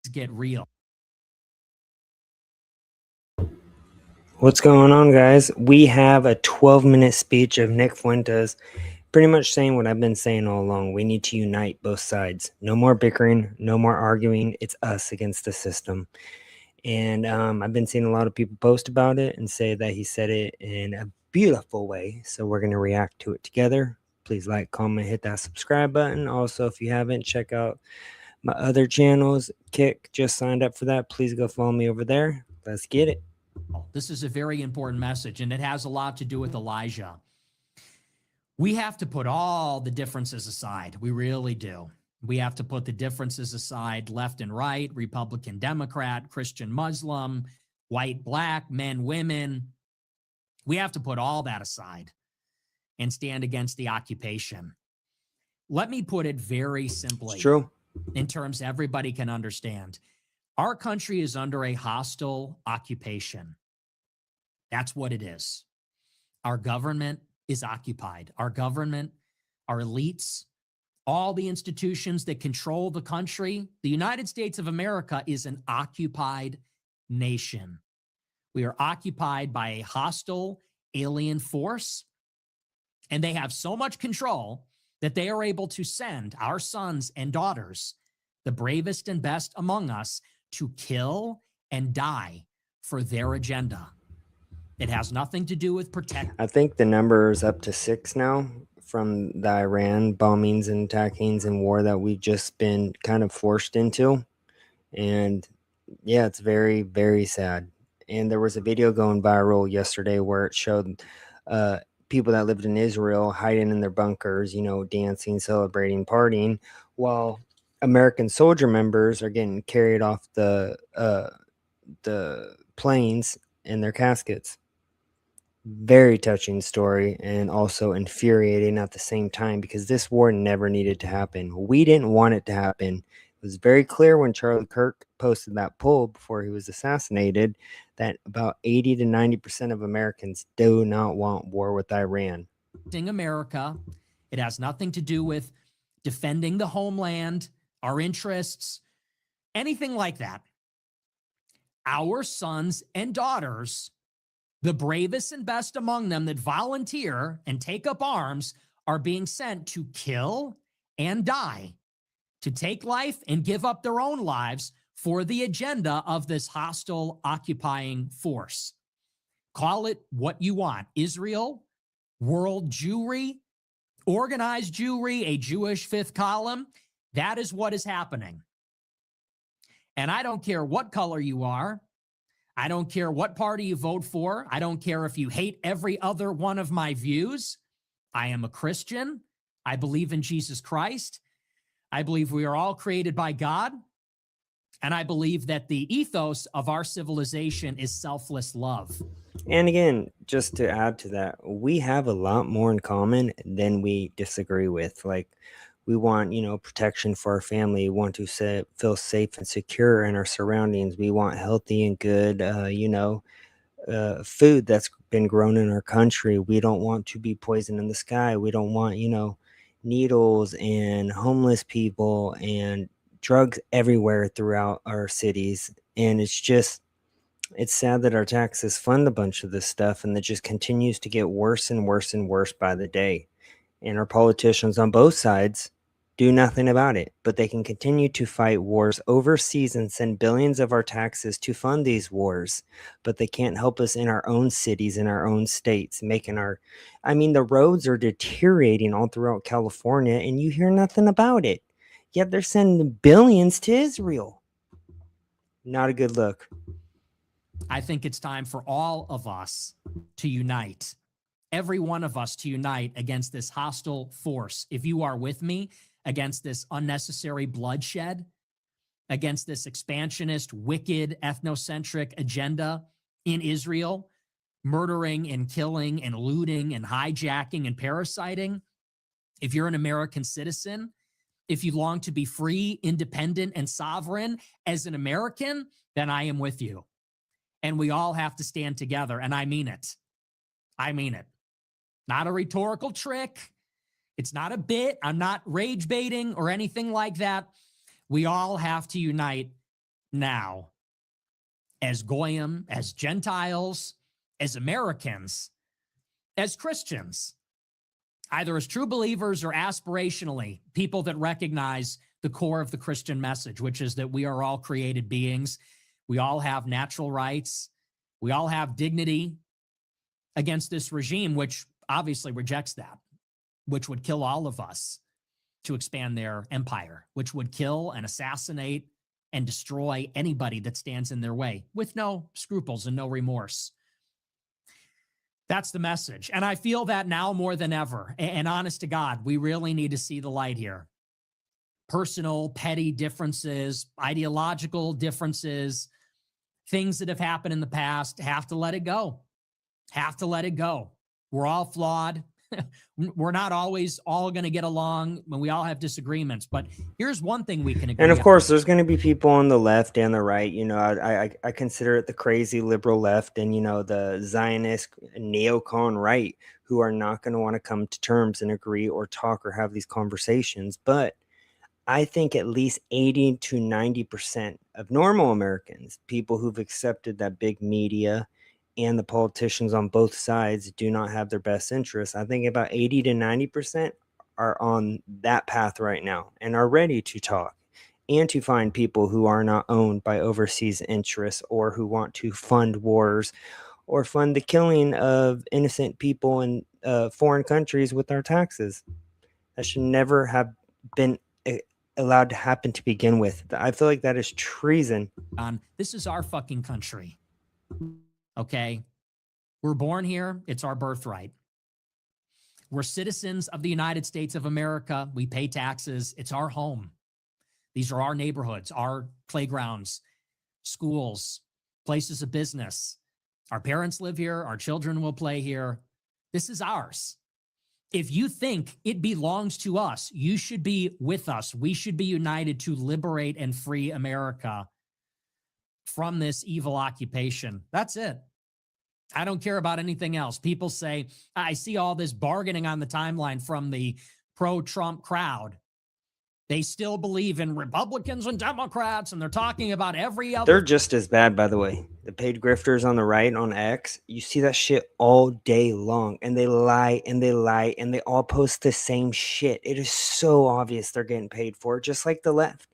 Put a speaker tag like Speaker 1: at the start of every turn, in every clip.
Speaker 1: get real.
Speaker 2: What's going on, guys? We have a 12-minute speech of Nick Fuentes pretty much saying what I've been saying all along. We need to unite both sides. No more bickering, no more arguing. It's us against the system. And I've been seeing a lot of people post about it and say that he said it in a beautiful way. So we're going to react to it together. Please like, comment, hit that subscribe button. Also, if you haven't, check out my other channels. Kick just signed up for that. Please go follow me over there. Let's get it.
Speaker 1: This is a very important message, and it has a lot to do with Elijah. We have to put all the differences aside. We really do. We have to put the differences aside, left and right, Republican, Democrat, Christian, Muslim, white, black, men, women. We have to put all that aside and stand against the occupation. Let me put it very simply.
Speaker 2: It's true.
Speaker 1: In terms everybody can understand. Our country is under a hostile occupation. That's what it is. Our government is occupied. Our government, our elites, all the institutions that control the country, the United States of America is an occupied nation. We are occupied by a hostile alien force, and they have so much control that they are able to send our sons and daughters, the bravest and best among us, to kill and die for their agenda. It has nothing to do with protect.
Speaker 2: I think the number is up to 6 now from the Iran bombings and attackings and war that we've just been kind of forced into. And yeah, it's very, very sad. And there was a video going viral yesterday where it showed people that lived in Israel hiding in their bunkers, you know, dancing, celebrating, partying, while American soldier members are getting carried off the planes in their caskets. Very touching story, and also infuriating at the same time, because this war never needed to happen. We didn't want it to happen. It was very clear when Charlie Kirk posted that poll before he was assassinated that about 80 to 90% of Americans do not want war with Iran.
Speaker 1: America, it has nothing to do with defending the homeland, our interests, anything like that. Our sons and daughters, the bravest and best among them that volunteer and take up arms, are being sent to kill and die, to take life and give up their own lives for the agenda of this hostile occupying force. Call it what you want. Israel, world Jewry, organized Jewry, a Jewish fifth column. That is what is happening. And I don't care what color you are. I don't care what party you vote for. I don't care if you hate every other one of my views. I am a Christian. I believe in Jesus Christ. I believe we are all created by God. And I believe that the ethos of our civilization is selfless love.
Speaker 2: And again, just to add to that, we have a lot more in common than we disagree with. Like, we want, you know, protection for our family. We want to feel safe and secure in our surroundings. We want healthy and good, food that's been grown in our country. We don't want to be poison in the sky. We don't want, you know, needles and homeless people and drugs everywhere throughout our cities. And it's sad that our taxes fund a bunch of this stuff, and it just continues to get worse and worse and worse by the day. And our politicians on both sides do nothing about it, but they can continue to fight wars overseas and send billions of our taxes to fund these wars, but they can't help us in our own cities, in our own states, the roads are deteriorating all throughout California, and you hear nothing about it, yet they're sending billions to Israel. Not a good look.
Speaker 1: I think it's time for all of us to unite. Every one of us to unite against this hostile force. If you are with me, against this unnecessary bloodshed, against this expansionist, wicked, ethnocentric agenda in Israel, murdering and killing and looting and hijacking and parasiting. If you're an American citizen, if you long to be free, independent, and sovereign as an American, then I am with you. And we all have to stand together, and I mean it. I mean it. Not a rhetorical trick. It's not a bit. I'm not rage baiting or anything like that. We all have to unite now as Goyim, as Gentiles, as Americans, as Christians, either as true believers or aspirationally, people that recognize the core of the Christian message, which is that we are all created beings. We all have natural rights. We all have dignity against this regime, which obviously rejects that, which would kill all of us to expand their empire, which would kill and assassinate and destroy anybody that stands in their way with no scruples and no remorse. That's the message. And I feel that now more than ever. And honest to God, we really need to see the light here. Personal, petty differences, ideological differences, things that have happened in the past, have to let it go. Have to let it go. We're all flawed. We're not always all going to get along when we all have disagreements. But here's one thing we can agree
Speaker 2: And of
Speaker 1: on.
Speaker 2: course, there's going to be people on the left and the right. I consider it the crazy liberal left and, the Zionist neocon right who are not going to want to come to terms and agree or talk or have these conversations. But I think at least 80 to 90% of normal Americans, people who've accepted that big media and the politicians on both sides do not have their best interests. I think about 80 to 90% are on that path right now and are ready to talk and to find people who are not owned by overseas interests or who want to fund wars or fund the killing of innocent people in foreign countries with our taxes. That should never have been allowed to happen to begin with. I feel like that is treason.
Speaker 1: This is our fucking country. Okay? We're born here. It's our birthright. We're citizens of the United States of America. We pay taxes. It's our home. These are our neighborhoods, our playgrounds, schools, places of business. Our parents live here. Our children will play here. This is ours. If you think it belongs to us, you should be with us. We should be united to liberate and free America from this evil occupation. That's it. I don't care about anything else. People say, I see all this bargaining on the timeline from the pro-Trump crowd. They still believe in Republicans and Democrats, and they're talking about every other.
Speaker 2: They're just as bad, by the way. The paid grifters on the right on X, you see that shit all day long, and they lie and they lie and they all post the same shit. It is so obvious they're getting paid for it, just like the left.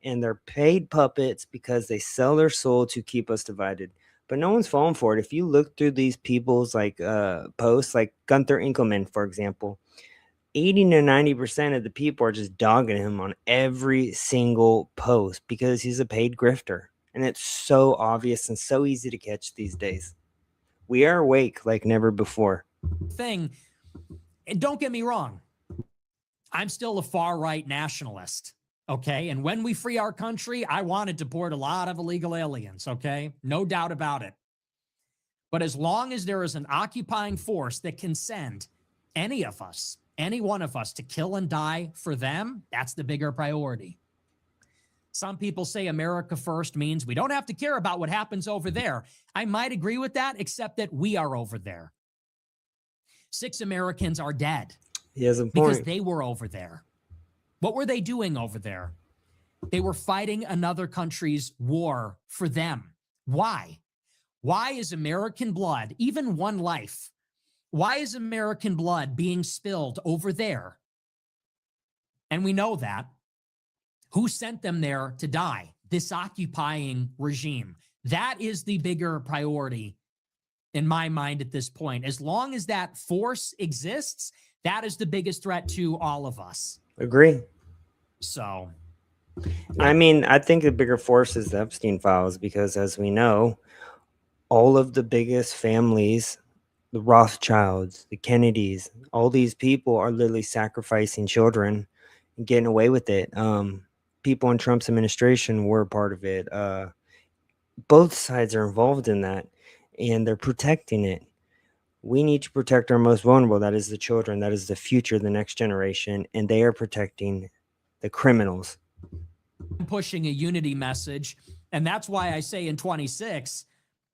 Speaker 2: And they're paid puppets because they sell their soul to keep us divided. But no one's falling for it. If you look through these people's posts, like Gunther Inkelman, for example, 80 to 90% of the people are just dogging him on every single post because he's a paid grifter. And it's so obvious and so easy to catch these days. We are awake like never before.
Speaker 1: And don't get me wrong, I'm still a far-right nationalist. Okay. And when we free our country, I want to deport a lot of illegal aliens. Okay. No doubt about it. But as long as there is an occupying force that can send any of us, any one of us to kill and die for them, that's the bigger priority. Some people say America first means we don't have to care about what happens over there. I might agree with that, except that we are over there. 6 Americans are dead.
Speaker 2: He has a point.
Speaker 1: Because they were over there. What were they doing over there? They were fighting another country's war for them. Why? Why is American blood, even one life, why is American blood being spilled over there? And we know that. Who sent them there to die? This occupying regime. That is the bigger priority in my mind at this point. As long as that force exists, that is the biggest threat to all of us.
Speaker 2: Agree.
Speaker 1: So,
Speaker 2: I mean, I think the bigger force is the Epstein files because, as we know, all of the biggest families, the Rothschilds, the Kennedys, all these people are literally sacrificing children and getting away with it. People in Trump's administration were a part of it. Both sides are involved in that, and they're protecting it. We need to protect our most vulnerable. That is the children. That is the future, the next generation, and they are protecting the criminals.
Speaker 1: Pushing a unity message, and that's why I say in 26,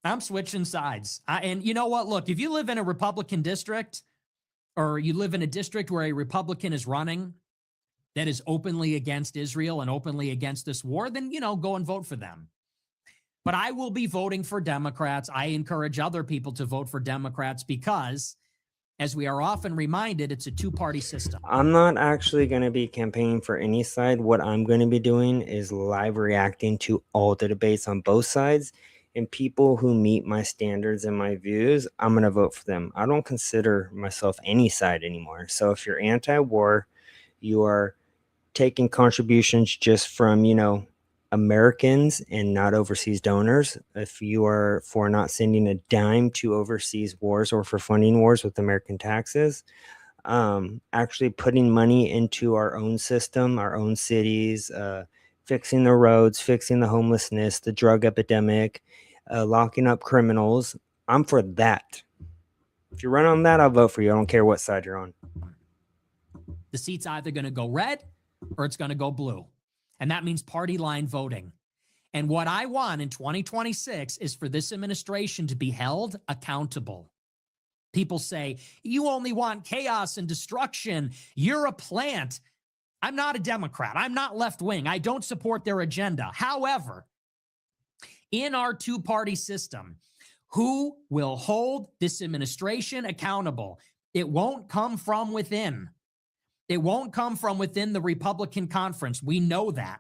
Speaker 1: I'm switching sides. And you know what? Look, if you live in a Republican district or you live in a district where a Republican is running that is openly against Israel and openly against this war, then, go and vote for them. But I will be voting for Democrats. I encourage other people to vote for Democrats because, as we are often reminded, it's a two-party system.
Speaker 2: I'm not actually going to be campaigning for any side. What I'm going to be doing is live reacting to all the debates on both sides, and people who meet my standards and my views, I'm going to vote for them. I don't consider myself any side anymore. So if you're anti-war, you are taking contributions just from, Americans and not overseas donors. If you are for not sending a dime to overseas wars or for funding wars with American taxes, actually putting money into our own system, our own cities, fixing the roads, fixing the homelessness, the drug epidemic, locking up criminals. I'm for that. If you run on that, I'll vote for you. I don't care what side you're on.
Speaker 1: The seat's either going to go red or it's going to go blue. And that means party line voting. And what I want in 2026 is for this administration to be held accountable. People say, you only want chaos and destruction. You're a plant. I'm not a Democrat. I'm not left wing. I don't support their agenda. However, in our two-party system, who will hold this administration accountable? It won't come from within. It won't come from within the Republican conference. We know that.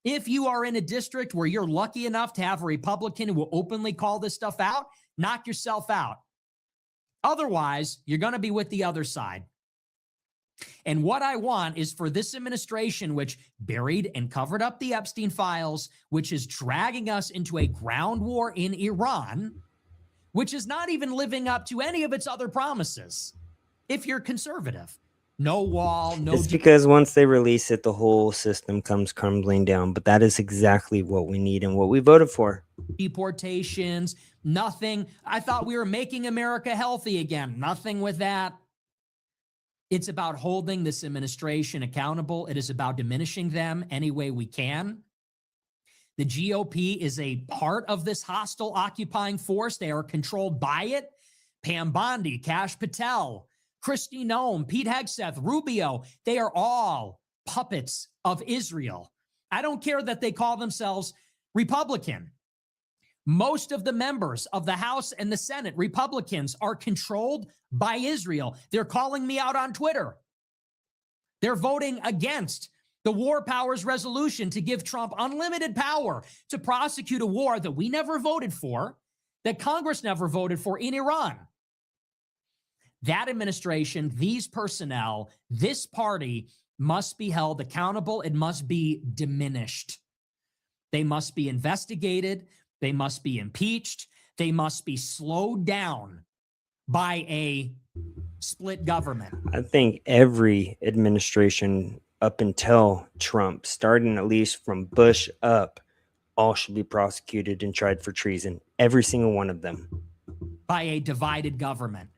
Speaker 1: If you are in a district where you're lucky enough to have a Republican who will openly call this stuff out, knock yourself out. Otherwise, you're going to be with the other side. And what I want is for this administration, which buried and covered up the Epstein files, which is dragging us into a ground war in Iran, which is not even living up to any of its other promises. If you're conservative, no wall, no.
Speaker 2: It's because once they release it, the whole system comes crumbling down. But that is exactly what we need and what we voted for.
Speaker 1: Deportations, nothing. I thought we were making America healthy again. Nothing with that. It's about holding this administration accountable. It is about diminishing them any way we can. The GOP is a part of this hostile occupying force. They are controlled by it. Pam Bondi, Kash Patel, Kristi Noem, Pete Hegseth, Rubio, they are all puppets of Israel. I don't care that they call themselves Republican. Most of the members of the House and the Senate, Republicans, are controlled by Israel. They're calling me out on Twitter. They're voting against the War Powers Resolution to give Trump unlimited power to prosecute a war that we never voted for, that Congress never voted for in Iran. That administration, these personnel, this party must be held accountable. It must be diminished. They must be investigated. They must be impeached. They must be slowed down by a split government.
Speaker 2: I think every administration up until Trump, starting at least from Bush up, all should be prosecuted and tried for treason. Every single one of them.
Speaker 1: By a divided government.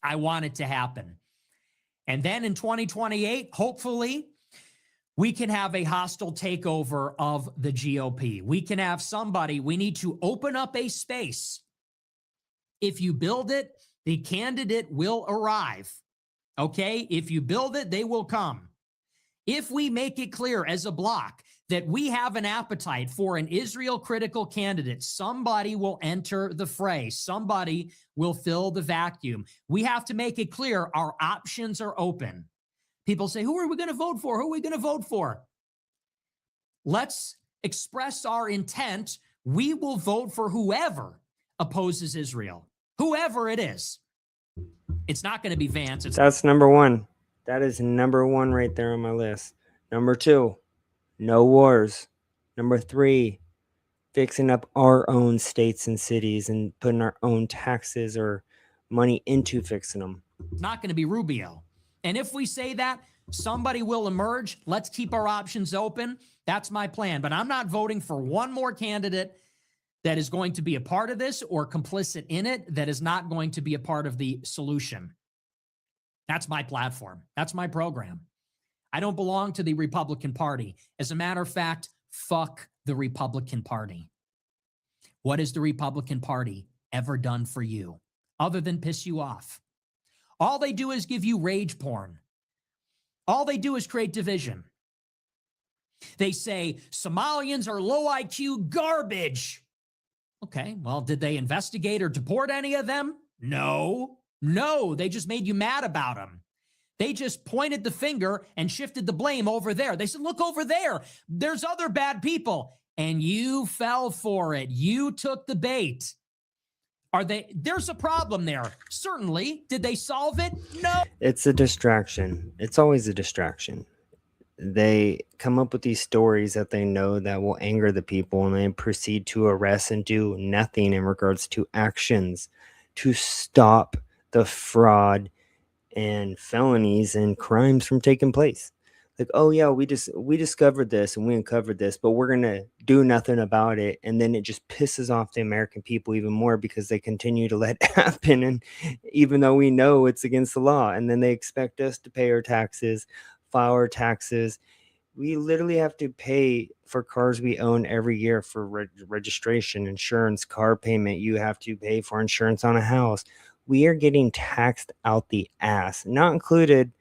Speaker 1: I want it to happen. And then in 2028, hopefully, we can have a hostile takeover of the GOP. We can have somebody, we need to open up a space. If you build it, the candidate will arrive. Okay? If you build it, they will come. If we make it clear as a bloc that we have an appetite for an Israel critical candidate, somebody will enter the fray. Somebody will fill the vacuum. We have to make it clear our options are open. People say, who are we going to vote for? Who are we going to vote for? Let's express our intent. We will vote for whoever opposes Israel, whoever it is. It's not going to be Vance.
Speaker 2: That's number one. That is number one right there on my list. Number two, no wars. Number three, fixing up our own states and cities and putting our own taxes or money into fixing them.
Speaker 1: It's not going to be Rubio. And if we say that, somebody will emerge. Let's keep our options open. That's my plan. But I'm not voting for one more candidate that is going to be a part of this or complicit in it, that is not going to be a part of the solution. That's my platform. That's my program. I don't belong to the Republican Party. As a matter of fact, fuck the Republican Party. What has the Republican Party ever done for you other than piss you off? All they do is give you rage porn. All they do is create division. They say Somalians are low IQ garbage. Okay, well, did they investigate or deport any of them? No, they just made you mad about them. They just pointed the finger and shifted the blame over there. They said, look over there. There's other bad people. And you fell for it. You took the bait. There's a problem there. Certainly. Did they solve it? No.
Speaker 2: It's a distraction. It's always a distraction. They come up with these stories that they know that will anger the people, and they proceed to arrest and do nothing in regards to actions to stop the fraud and felonies and crimes from taking place. Like, oh yeah, we discovered this and we uncovered this, but we're gonna do nothing about it. And then it just pisses off the American people even more because they continue to let it happen, and even though we know it's against the law, and then they expect us to pay our taxes, file our taxes. We literally have to pay for cars we own every year for registration, insurance, car payment. You have to pay for insurance on a house. We are getting taxed out the ass, not included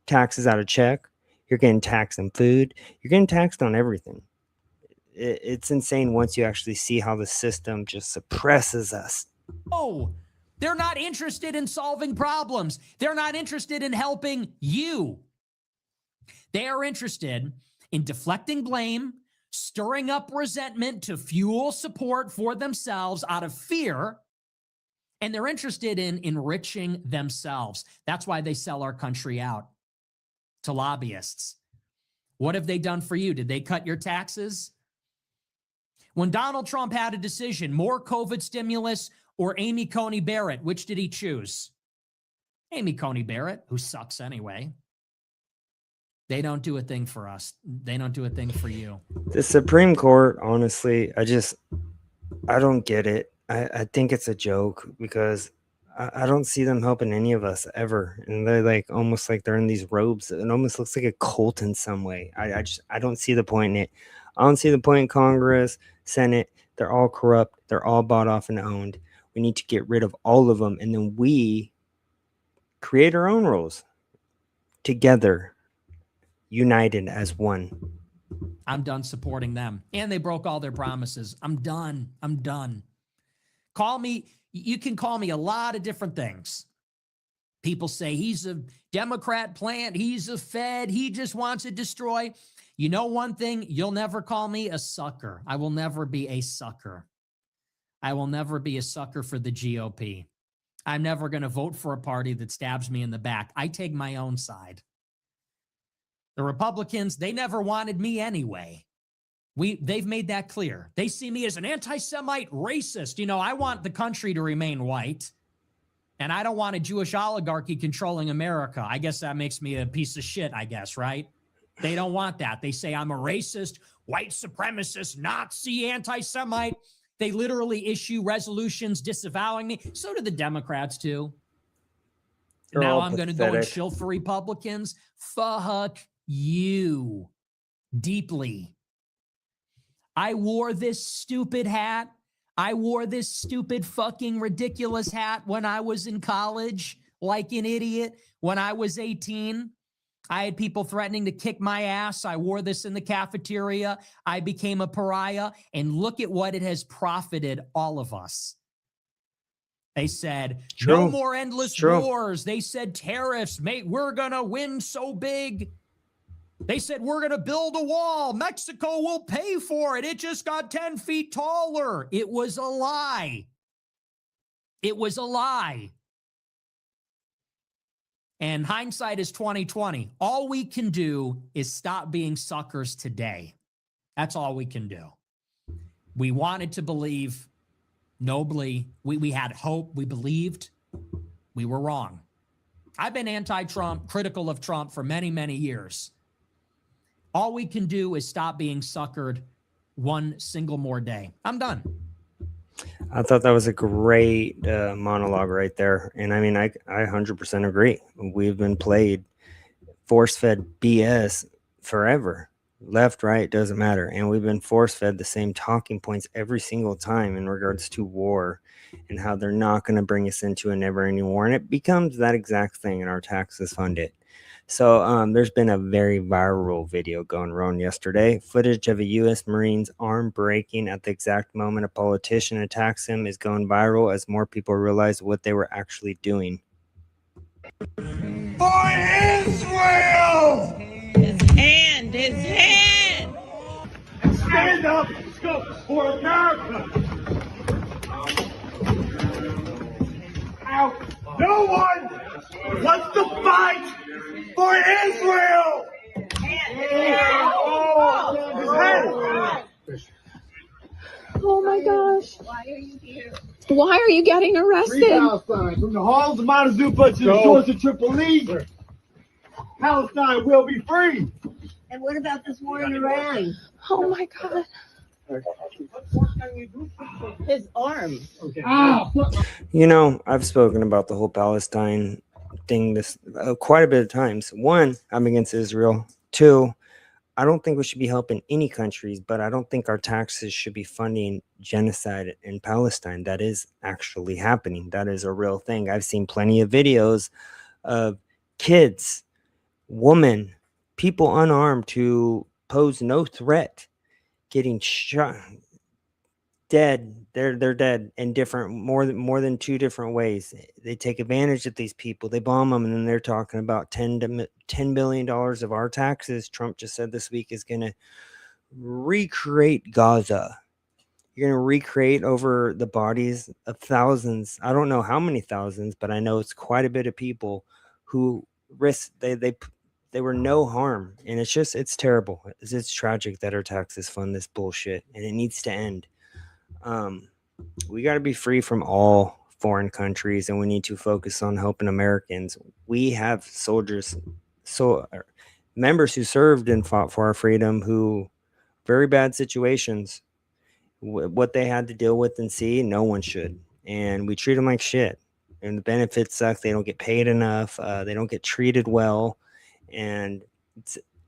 Speaker 2: taxes out of check. You're getting taxed on food. You're getting taxed on everything. It's insane once you actually see how the system just suppresses us.
Speaker 1: Oh, they're not interested in solving problems. They're not interested in helping you. They are interested in deflecting blame, stirring up resentment to fuel support for themselves out of fear, and they're interested in enriching themselves. That's why they sell our country out to lobbyists. What have they done for you? Did they cut your taxes? When Donald Trump had a decision, more COVID stimulus or Amy Coney Barrett, which did he choose? Amy Coney Barrett, who sucks anyway. They don't do a thing for us. They don't do a thing for you.
Speaker 2: The Supreme Court, honestly, I don't get it. I think it's a joke because I don't see them helping any of us ever. And they're like almost like they're in these robes. It almost looks like a cult in some way. I don't see the point in it. I don't see the point in Congress, Senate. They're all corrupt. They're all bought off and owned. We need to get rid of all of them. And then we create our own rules together, united as one.
Speaker 1: I'm done supporting them. And they broke all their promises. I'm done. Call me. You can call me a lot of different things. People say he's a Democrat plant. He's a Fed. He just wants to destroy. You know one thing? You'll never call me a sucker. I will never be a sucker. I will never be a sucker for the GOP. I'm never going to vote for a party that stabs me in the back. I take my own side. The Republicans, they never wanted me anyway. They've made that clear. They see me as an anti-Semite racist. You know, I want the country to remain white, and I don't want a Jewish oligarchy controlling America. I guess that makes me a piece of shit, I guess, right? They don't want that. They say I'm a racist, white supremacist, Nazi, anti-Semite. They literally issue resolutions disavowing me. So do the Democrats, too. Now I'm going to go and shill for Republicans. Fuck you. Deeply. I wore this stupid hat. I wore this stupid fucking ridiculous hat when I was in college, like an idiot. When I was 18, I had people threatening to kick my ass. I wore this in the cafeteria. I became a pariah. And look at what it has profited all of us. They said, no more endless wars. They said tariffs, mate, we're going to win so big. They said, we're going to build a wall. Mexico will pay for it. It just got 10 feet taller. It was a lie. It was a lie. And hindsight is 2020. All we can do is stop being suckers today. That's all we can do. We wanted to believe nobly. We had hope. We believed. We were wrong. I've been anti-Trump, critical of Trump for many, many years. All we can do is stop being suckered one single more day. I'm done.
Speaker 2: I thought that was a great monologue right there. And I mean, I 100% agree. We've been played force-fed BS forever. Left, right, doesn't matter. And we've been force-fed the same talking points every single time in regards to war and how they're not going to bring us into a never-ending war. And it becomes that exact thing, and our taxes fund it. So there's been a very viral video going around yesterday. Footage of a U.S. Marine's arm breaking at the exact moment a politician attacks him is going viral as more people realize what they were actually doing.
Speaker 3: For Israel!
Speaker 4: His hand!
Speaker 3: Stand up for America! Out. No one wants to fight for Israel!
Speaker 4: Oh my gosh. Why are you here? Why are you getting arrested?
Speaker 3: Palestine, from the halls of Montezuma to the shores of Tripoli, Palestine will be free.
Speaker 5: And what about this war in Iran?
Speaker 4: Oh my God. His arm.
Speaker 2: You know, I've spoken about the whole Palestine thing this quite a bit of times. One, I'm against Israel. Two, I don't think we should be helping any countries, but I don't think our taxes should be funding genocide in Palestine. That is actually happening. That is a real thing. I've seen plenty of videos of kids, women, people unarmed who pose no threat getting shot, dead. They're dead in different more than two different ways. They take advantage of these people. They bomb them, and then they're talking about $10 billion of our taxes. Trump just said this week is going to recreate Gaza. You're going to recreate over the bodies of thousands. I don't know how many thousands, but I know it's quite a bit of people who risk. They were no harm, and it's terrible. It's tragic that our taxes fund this bullshit, and it needs to end. We got to be free from all foreign countries, and we need to focus on helping Americans. We have soldiers, members who served and fought for our freedom, who very bad situations, what they had to deal with and see, no one should. And we treat them like shit, and the benefits suck. They don't get paid enough. They don't get treated well. And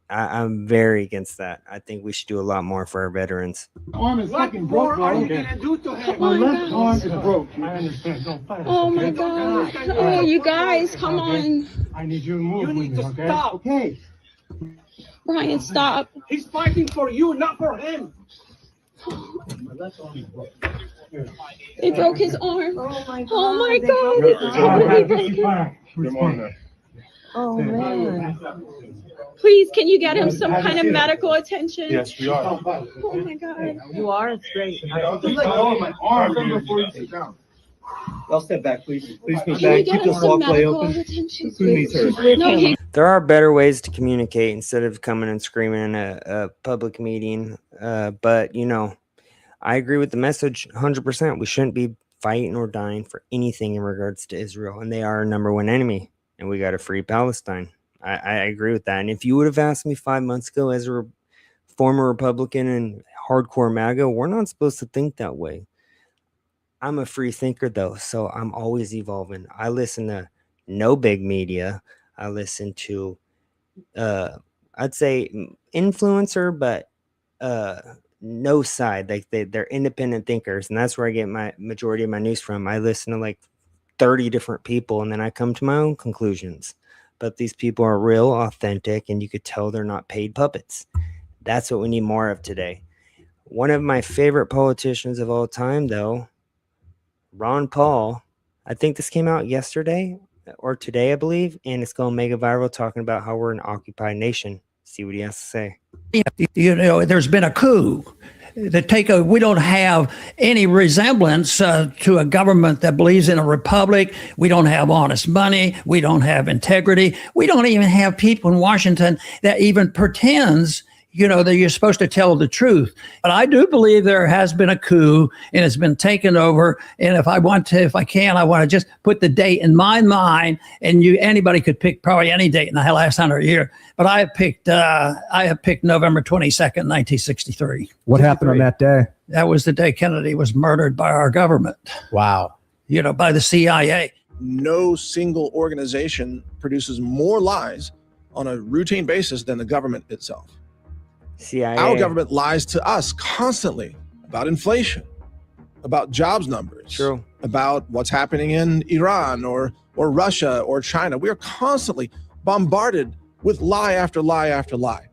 Speaker 2: I'm very against that. I think we should do a lot more for our veterans.
Speaker 3: Arm is fucking broke, bro. What are you gonna do to him? My left arm is broke. I understand. Don't fight.
Speaker 4: Oh my God. Oh, you guys, come on.
Speaker 3: I need you to move. You need to stop. Okay.
Speaker 4: Brian, stop.
Speaker 3: He's fighting for you, not for him. My left arm is broke.
Speaker 4: They broke his arm.
Speaker 5: Oh my God.
Speaker 4: Oh my God. It's totally broken.
Speaker 3: Good morning.
Speaker 5: Oh man.
Speaker 4: Please, can you get him some kind of medical attention?
Speaker 3: Yes, we are.
Speaker 4: Oh my God.
Speaker 5: You are straight.
Speaker 3: My arm before you sit down.
Speaker 6: I'll step back, please. Please move
Speaker 4: Can you
Speaker 6: back. Keep
Speaker 4: get him
Speaker 6: this
Speaker 4: some
Speaker 6: walkway
Speaker 4: medical
Speaker 6: open.
Speaker 4: attention?
Speaker 6: Who needs her?
Speaker 4: No, he.
Speaker 2: There are better ways to communicate instead of coming and screaming in a public meeting. But, you know, I agree with the message 100%. We shouldn't be fighting or dying for anything in regards to Israel. And they are our number one enemy. And we got to free Palestine. I agree with that. And if you would have asked me 5 months ago as a former Republican and hardcore MAGA, we're not supposed to think that way. I'm a free thinker, though, so I'm always evolving. I listen to no big media. I listen to, I'd say influencer, but no side. Like they're independent thinkers, and that's where I get my majority of my news from. I listen to like 30 different people, and then I come to my own conclusions. But these people are real, authentic, and you could tell they're not paid puppets. That's what we need more of today. One of my favorite politicians of all time, though, Ron Paul, I think this came out yesterday or today, I believe, and it's going mega viral, talking about how we're an occupied nation. See what he has to say.
Speaker 7: You know, there's been a coup. We don't have any resemblance to a government that believes in a republic. We don't have honest money. We don't have integrity. We don't even have people in Washington that even pretends, you know, that you're supposed to tell the truth. But I do believe there has been a coup and it's been taken over. And if I want to just put the date in my mind, and anybody could pick probably any date in the last 100 years. But I have picked November 22nd, 1963.
Speaker 8: What happened on that day?
Speaker 7: That was the day Kennedy was murdered by our government.
Speaker 8: Wow.
Speaker 7: You know, by the CIA.
Speaker 9: No single organization produces more lies on a routine basis than the government itself.
Speaker 2: CIA.
Speaker 9: Our government lies to us constantly about inflation, about jobs numbers,
Speaker 2: True.
Speaker 9: about what's happening in Iran or Russia or China. We are constantly bombarded with lie after lie after lie.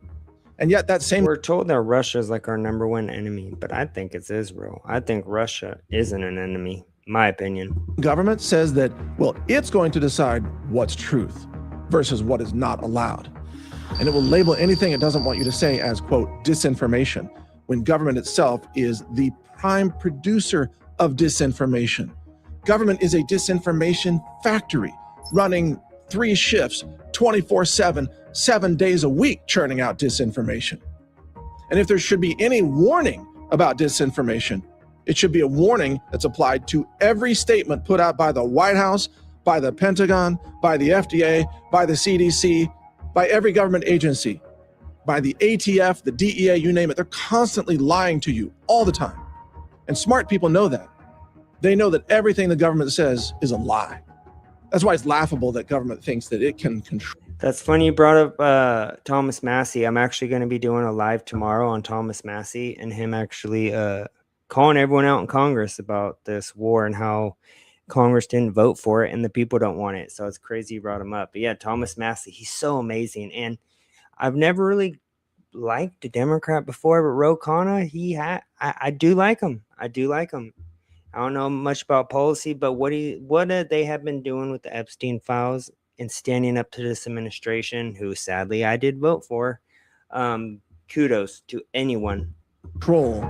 Speaker 9: And yet that same
Speaker 2: We're told that Russia is like our number one enemy, but I think it's Israel. I think Russia isn't an enemy, my opinion.
Speaker 9: government says that, well, it's going to decide what's truth versus what is not allowed. And it will label anything it doesn't want you to say as, quote, disinformation, when government itself is the prime producer of disinformation. Government is a disinformation factory running 3 shifts, 24/7, 7 days a week, churning out disinformation. And if there should be any warning about disinformation, it should be a warning that's applied to every statement put out by the White House, by the Pentagon, by the FDA, by the CDC, by every government agency, by the ATF, the DEA, you name it. They're constantly lying to you all the time. And smart people know that. They know that everything the government says is a lie. That's why it's laughable that government thinks that it can control.
Speaker 2: That's funny you brought up Thomas Massey. I'm actually going to be doing a live tomorrow on Thomas Massey and him actually calling everyone out in Congress about this war and how Congress didn't vote for it and the people don't want it. So it's crazy you brought him up. But yeah, Thomas Massey, he's so amazing. And I've never really liked a Democrat before, but Ro Khanna, I do like him. I do like him. I don't know much about policy, but what they have been doing with the Epstein files and standing up to this administration, who sadly I did vote for, kudos to anyone.
Speaker 9: Control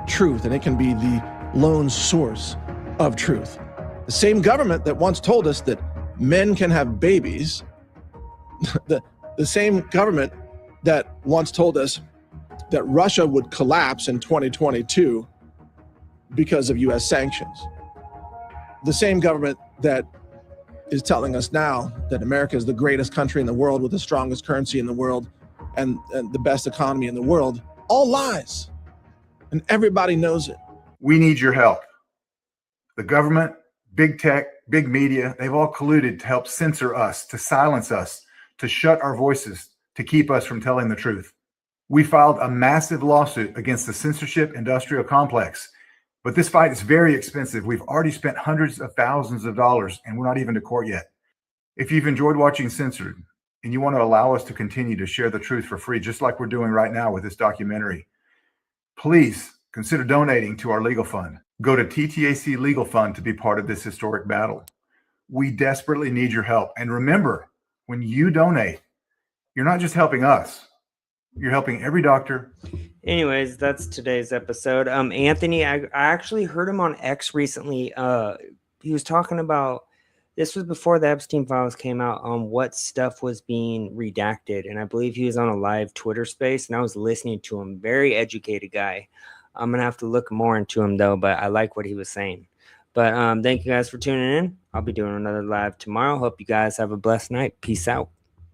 Speaker 9: truth, and it can be the lone source of truth. The same government that once told us that men can have babies, the same government that once told us that Russia would collapse in 2022 because of US sanctions. The same government that is telling us now that America is the greatest country in the world with the strongest currency in the world and the best economy in the world, all lies. And everybody knows it.
Speaker 10: We need your help. The government, big tech, big media, they've all colluded to help censor us, to silence us, to shut our voices, to keep us from telling the truth. We filed a massive lawsuit against the censorship industrial complex, but this fight is very expensive. We've already spent hundreds of thousands of dollars and we're not even to court yet. If you've enjoyed watching Censored and you want to allow us to continue to share the truth for free, just like we're doing right now with this documentary, please consider donating to our legal fund. Go to TTAC Legal Fund to be part of this historic battle. We desperately need your help. And remember, when you donate, you're not just helping us, you're helping every doctor.
Speaker 2: Anyways, that's today's episode. Anthony, I actually heard him on X recently. He was talking about, this was before the Epstein files came out, on what stuff was being redacted. And I believe he was on a live Twitter space and I was listening to him. Very educated guy. I'm going to have to look more into him though, but I like what he was saying. But thank you guys for tuning in. I'll be doing another live tomorrow. Hope you guys have a blessed night. Peace out.